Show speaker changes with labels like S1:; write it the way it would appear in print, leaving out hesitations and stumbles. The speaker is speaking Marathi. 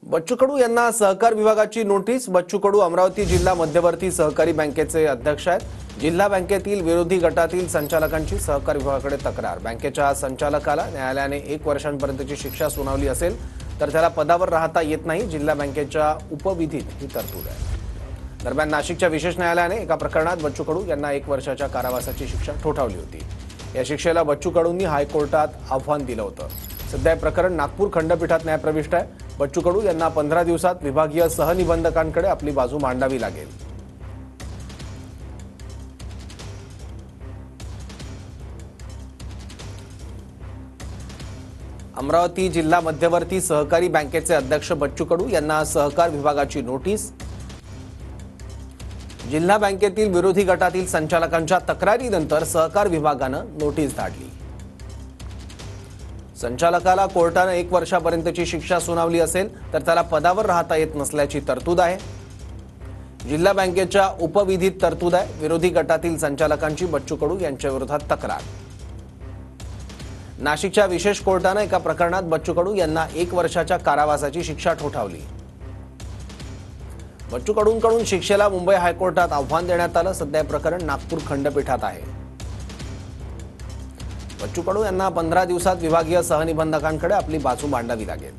S1: बच्चू कडू यांना सहकार विभागाची नोटीस। बच्चू कडू अमरावती जिल्हा मध्यवर्ती सहकारी बँकेचे अध्यक्ष आहेत। जिल्हा बँकेतील विरोधी गटातील संचालकांची सहकार विभागाकडे तक्रार। बँकेच्या संचालकाला न्यायालयाने 1 वर्षांपर्यंतची शिक्षा सुनावली असेल तर त्याला पदावर राहता येत नाही। जिल्हा बँकेच्या उपविधीत ही तरतूद आहे। दरम्यान नाशिकच्या विशेष न्यायालयाने एका प्रकरणात बच्चू कडू यांना 1 वर्षाच्या कारावासाची शिक्षा ठोठावली होती। या शिक्षेला बच्चू कडूंनी हायकोर्टात आव्हान दिलं होतं। सध्या हे प्रकरण नागपूर खंडपीठात न्यायप्रविष्ट आहे। बच्चू कडू यांना 15 दिवसात विभागीय सहनिबंधकांकडे आपली बाजू मांडावी लागेल। अमरावती जिल्हा मध्यवर्ती सहकारी बँकेचे अध्यक्ष बच्चू कडू यांना सहकार विभागाची नोटीस। जिल्हा बँकेतील विरोधी गटातील संचालकांच्या तक्रारीनंतर सहकार विभागानं नोटीस धाडली। संचालकाला कोर्टाने 1 वर्षापर्यंतची शिक्षा सुनावली असेल तर त्याला पदावर राहता येत नसल्याची तरतूद आहे। जिल्हा बँकेच्या उपविधीत तरतूद आहे। विरोधी गटातील संचालकांची बच्चू कडू यांच्या विरोधात तक्रार। नाशिकच्या विशेष कोर्टाने एका प्रकरणात बच्चू कडू यांना 1 वर्षाच्या कारावासाची शिक्षा ठोठावली। बच्चू कडूंकडून शिक्षेला मुंबई हायकोर्टात आव्हान देण्यात आलं। सध्या प्रकरण नागपूर खंडपीठात आहे। बच्चू कडू यांना 15 दिवसात विभागीय सहनिबंधकांकडे आपली बाजू मांडावी लागेल।